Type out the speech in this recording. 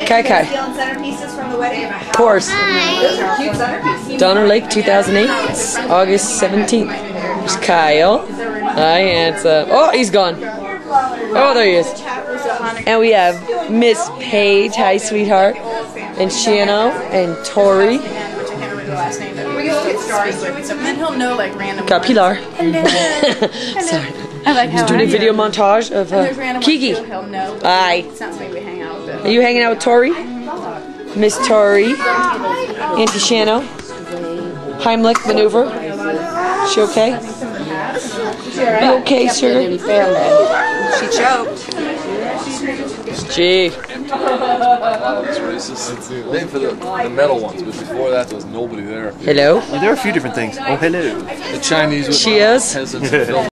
Kai Kai. Of course. Donner Lake 2008, August 17th. There's Kyle. Hi, handsome. Oh, he's gone. Oh, there he is. And we have Miss Paige. Hi, sweetheart. And Shano and Tory. Got Pilar. Sorry. I like how he's doing a video montage of Kiki. Hi. Are you hanging out with Tory? Miss Tory. Auntie Shano. Heimlich maneuver. She okay? You okay, sugar? She choked. Gee. It's racist. Maybe for the metal ones, but before that there was nobody there. Hello? There are a few different things. Oh, hello. The Chinese. Cheers.